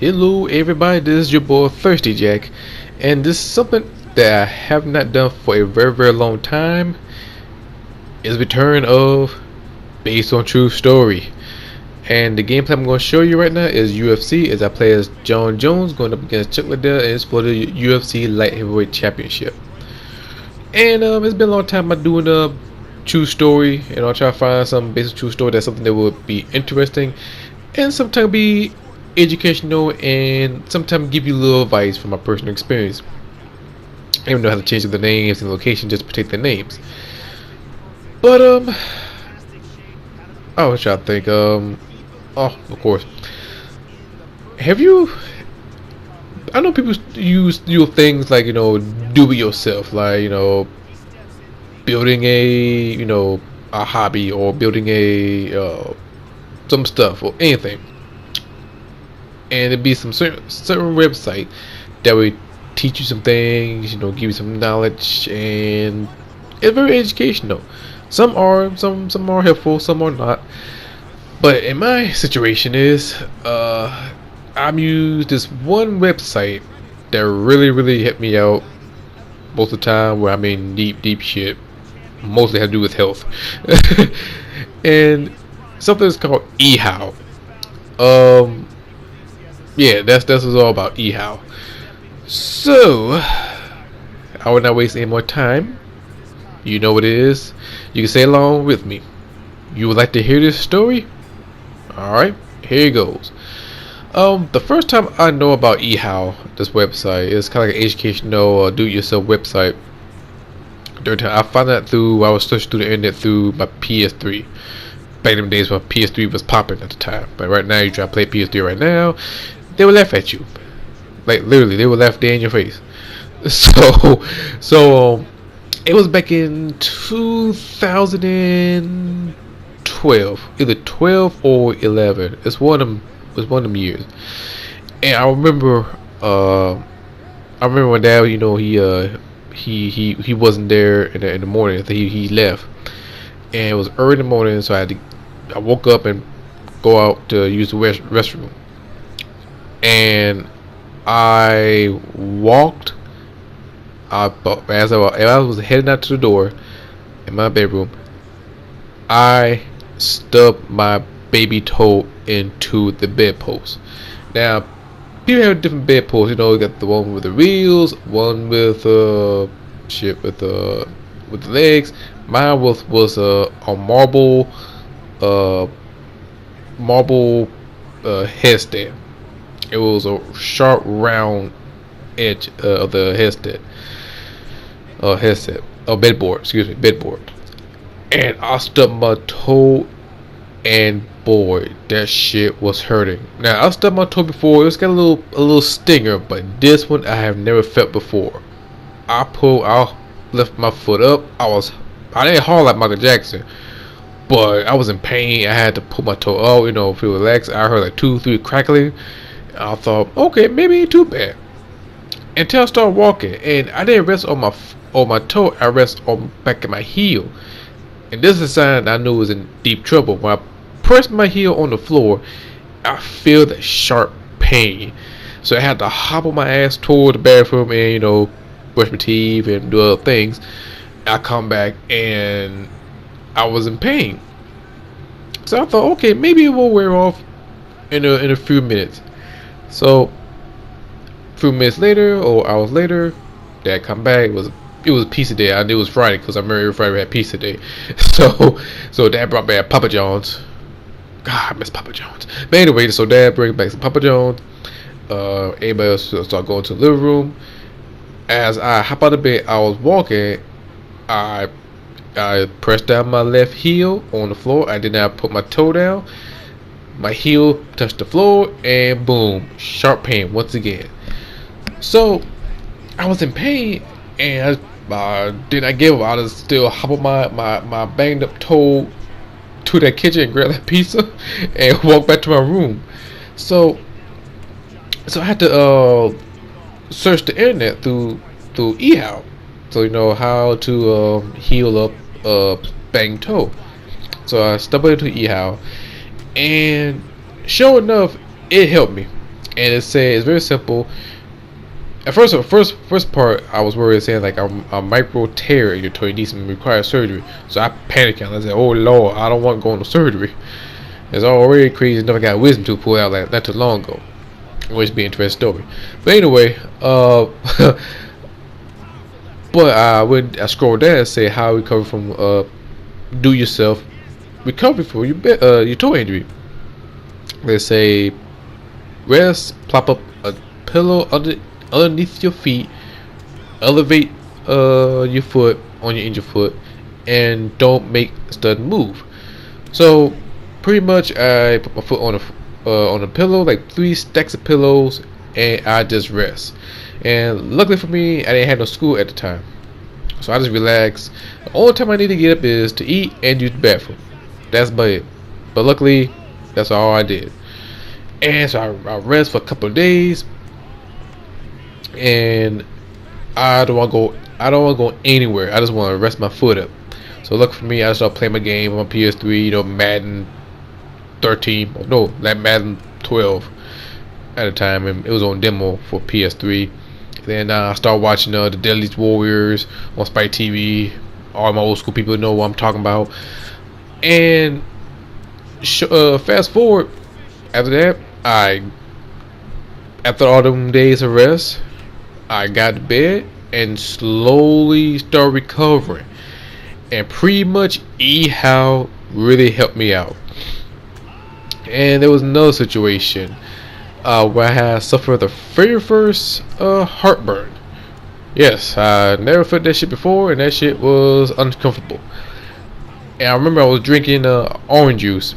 Hello everybody, this is your boy Thirsty Jack, and this is something that I have not done for a very long time. Is return of based on true story. And the gameplay I'm going to show you right now is UFC, as I play as John Jones going up against Chuck Liddell, and it's for the UFC Light Heavyweight Championship. And it's been a long time I'm doing a true story, and I'll try to find some basic true story that's something that would be interesting and sometimes be educational and sometimes give you a little advice from my personal experience. I don't know how to change the names and location just to protect the names. But I was trying to think, oh, of course. Have you, I know people use things like, do it yourself, like, building a hobby, or building some stuff or anything. And it'd be some certain website that would teach you some things, give you some knowledge, and it's very educational. Some are helpful, some are not. But in my situation is, I've used this one website that really helped me out most of the time, where I'm in deep shit, mostly had to do with health. And something is called Ehow. Yeah, that's what's all about, Ehow. So I will not waste any more time. You know what it is. You can say along with me. You would like to hear this story? Alright, here it goes. The first time I know about Ehow, this website, is kind of like an educational do-it-yourself website. During time I found that I was searching through the internet through my PS3. Back in them days when PS3 was popping at the time. But right now, you try to play PS3 right now, they will laugh at you. Like literally, they will laugh dead in your face. So it was back in 2012, either 12 or 11. It's one of them years. And I remember when Dad, he wasn't there in the morning. I think he left, and it was early in the morning, so I woke up and go out to use the restroom. And I walked. As I was heading out to the door in my bedroom, I stubbed my baby toe into the bedpost. Now, people have different bedposts. You got the one with the wheels, one with with the legs. Mine was a marble headstand. It was a sharp round edge of the bedboard. And I stubbed my toe, and boy, that shit was hurting. Now, I stubbed my toe before. It was got a little stinger, but this one I have never felt before. I lift my foot up. I didn't haul like Michael Jackson, but I was in pain. I had to pull my toe out, feel relaxed. I heard like 2-3 crackling. I thought, okay, maybe ain't too bad. Until I started walking, and I didn't rest on my toe. I rest on back of my heel, and this is a sign I knew I was in deep trouble. When I pressed my heel on the floor, I feel that sharp pain. So I had to hobble my ass toward the bathroom and brush my teeth and do other things. I come back and I was in pain. So I thought, okay, maybe it will wear off in a few minutes. So, a few minutes later or hours later, Dad come back. It was pizza day. I knew it was Friday because I remember every Friday we had pizza day. So Dad brought back Papa John's. God, I miss Papa John's. But anyway, so Dad brings back some Papa John's. Everybody else started going to the living room. As I hop out of bed, I was walking. I pressed down my left heel on the floor. I did not put my toe down. My heel touched the floor, and boom, sharp pain once again. So I was in pain, and I did not give up. I just still hobbled my banged up toe to that kitchen and grabbed that pizza and walked back to my room. So I had to search the internet through Ehow, so how to heal up a banged toe. So I stumbled into Ehow, and sure enough, it helped me. and it said it's very simple. At first part, I was worried saying like a micro tear in your toe needs to require surgery. So I panicked and I said, "Oh Lord, I don't want to go into surgery." It's already crazy enough. I got wisdom tooth pulled out like not too long ago, which be an interesting story. But anyway, but when I scrolled down and say how recover from do yourself recovery for your toe injury. They say rest, plop up a pillow underneath your feet, elevate your foot on your injured foot, and don't make a sudden move. So pretty much I put my foot on a pillow, like 3 stacks of pillows, and I just rest. And luckily for me, I didn't have no school at the time, so I just relax. The only time I need to get up is to eat and use the bathroom. That's about it. But luckily, that's all I did. And so I rest for a couple of days, and I don't want to go. I don't want to go anywhere. I just want to rest my foot up. So lucky for me, I started playing my game on PS3. You know, Madden 13. No, that Madden 12 at the time, and it was on demo for PS3. Then I started watching the Deadliest Warriors on Spike TV. All my old school people know what I'm talking about. And fast forward, after that, after all them days of rest, I got to bed and slowly started recovering. And pretty much Ehow really helped me out. And there was another situation where I had suffered the very first heartburn. Yes, I never felt that shit before, and that shit was uncomfortable. And I remember I was drinking orange juice,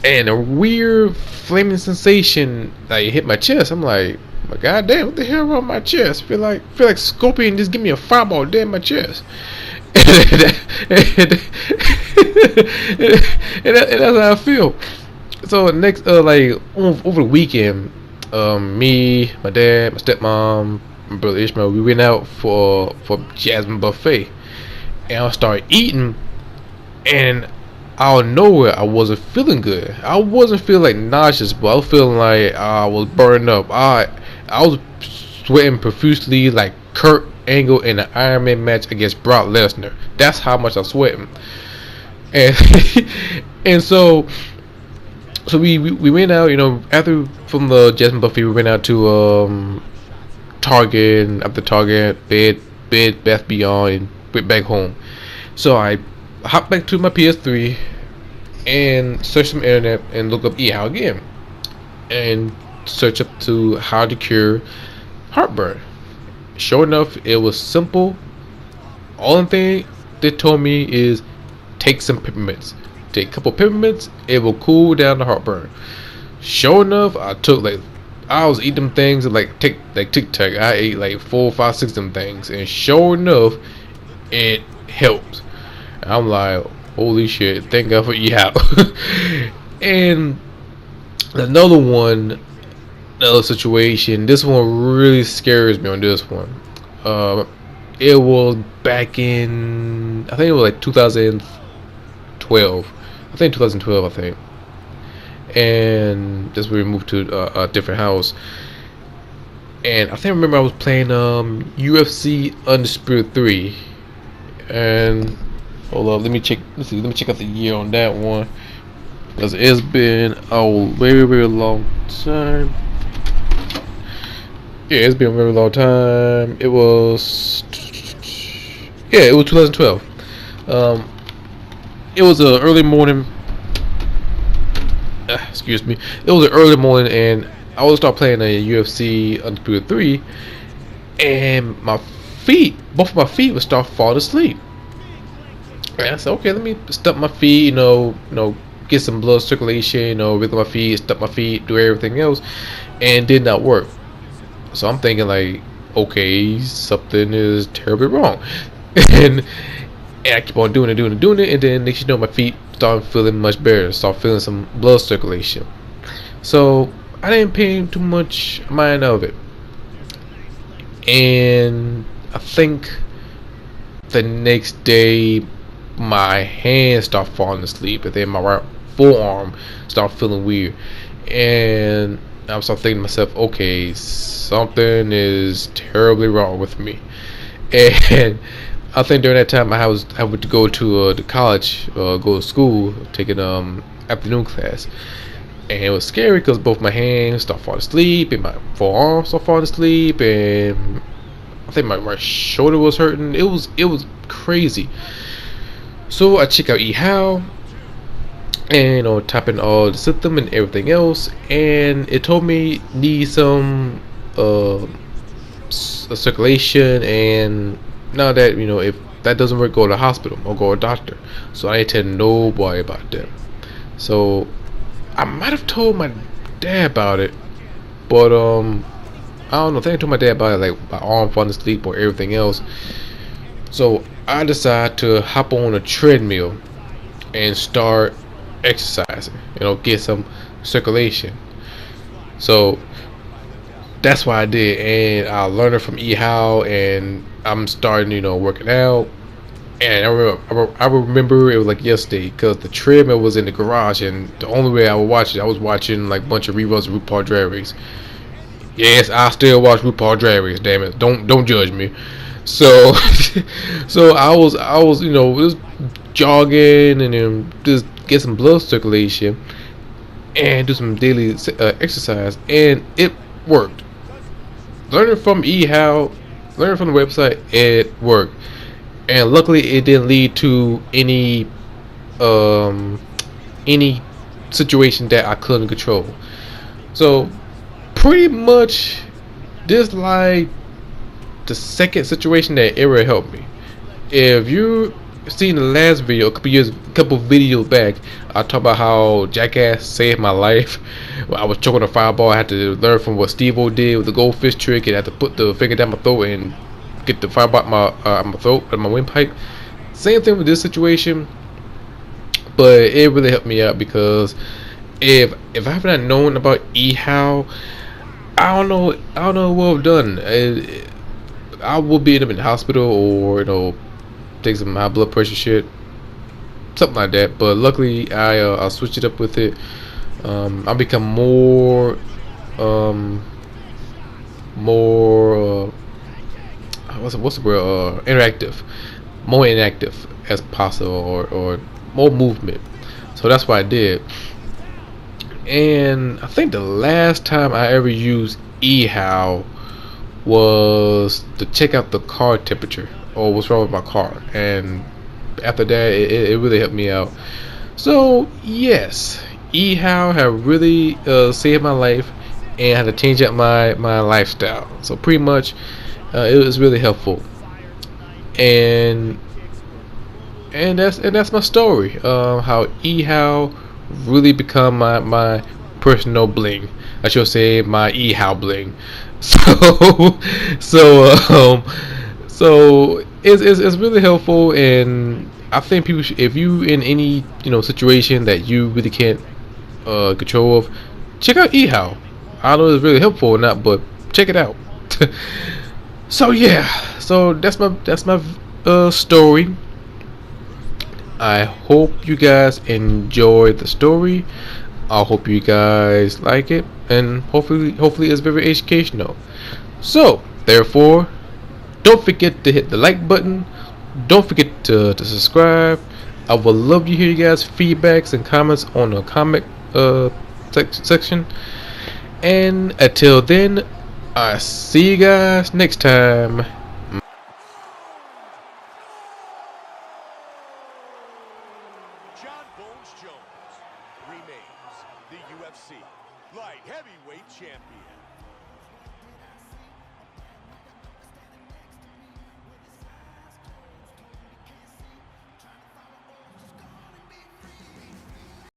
and a weird flaming sensation like hit my chest. I'm like, God damn, what the hell wrong with my chest? Feel like Scorpion just give me a fireball dead in my chest. And that's how I feel. So next, like over the weekend, me, my dad, my stepmom, my brother Ishmael, we went out for Jasmine buffet, and I started eating, and out of nowhere I wasn't feeling good. I wasn't feeling like nauseous, but I was feeling like I was burning up. I was sweating profusely like Kurt Angle in an Iron Man match against Brock Lesnar. That's how much I was sweating. And and so we went out, you know, after from the Jasmine buffet we went out to Target, and after Target, Bed Bath Beyond, and went back home. So I hopped back to my PS3 and searched some internet and looked up Ehow again and search up to how to cure heartburn. Sure enough, it was simple. Only thing they told me is take some peppermints. Take a couple peppermints, it will cool down the heartburn. Sure enough, I was eating them things like Tic Tac. I ate like 4, 5, 6 of them things, and sure enough, it helped. I'm like, holy shit! Thank God for Ehow. And another situation. This one really scares me on this one. It was back in, I think it was like 2012. I think 2012. I think. And that's when we moved to a different house. And I remember I was playing UFC Undisputed 3. And hold up, let me check out the year on that one, because it's been a very, very long time. Yeah, it's been a very long time. It was 2012. It was an early morning. Excuse me. It was an early morning, and I was start playing a UFC Undisputed 3, and both of my feet would start falling asleep. And I said, okay, let me stump my feet, get some blood circulation, wiggle my feet, stump my feet, do everything else, and it did not work. So I'm thinking like, okay, something is terribly wrong. and I keep on doing it, and then next you know, my feet start feeling much better, start feeling some blood circulation. So I didn't pay too much mind of it. And I think the next day my hands start falling asleep, and then my right forearm start feeling weird. And I was thinking to myself, okay, something is terribly wrong with me. And I think during that time I would go to the college, go to school, taking afternoon class, and it was scary because both my hands start falling asleep and my forearms start falling asleep, and I think my shoulder was hurting. It was crazy. So I check out Ehow, and type in all the system and everything else, and it told me need some circulation, and now that if that doesn't work, go to the hospital or go to a doctor. So I ain't tell nobody about that. So I might have told my dad about it, but I don't know. I think I told my dad about it, like my arm falling asleep or everything else. So I decided to hop on a treadmill and start exercising. Get some circulation. So that's what I did, and I learned it from Ehow, and I'm starting, working out. And I remember it was like yesterday because the treadmill was in the garage, and the only way I would watch it, I was watching like a bunch of reruns of RuPaul Drag Race. Yes, I still watch RuPaul Drag Race. Damn it, don't judge me. So, so I was just jogging and then just get some blood circulation and do some daily exercise, and it worked. Learning from Ehow, learning from the website, it worked, and luckily it didn't lead to um any situation that I couldn't control. So pretty much this like the second situation that ever helped me. If you seen the last video, a couple videos back, I talked about how Jackass saved my life. I was choking a fireball. I had to learn from what Steve-O did with the goldfish trick, and I had to put the finger down my throat and get the fireball out my throat and my windpipe. Same thing with this situation, but it really helped me out because if I had not known about Ehow, I don't know what I've done. I would be in the hospital or take some high blood pressure shit, something like that. But luckily, I switched it up with it. I become more what's the word, interactive, more inactive as possible, or more movement. So that's what I did. And I think the last time I ever used Ehow was to check out the car temperature or what's wrong with my car, and after that it really helped me out. So yes, Ehow have really saved my life and had to change up my lifestyle. So pretty much it was really helpful, and that's my story. How Ehow really become my personal bling. I should say my Ehow bling. So so it's really helpful, and I think people should, if you in any situation that you really can't control of, check out Ehow. I don't know if it's really helpful or not, but check it out. So yeah, so that's my story. I hope you guys enjoyed the story. I hope you guys like it, and hopefully it's very educational. So therefore, don't forget to hit the like button. Don't forget to subscribe. I would love to hear you guys' feedbacks and comments on the comment section. And until then, I see you guys next time. John Bones Jones remains the UFC light heavyweight champion.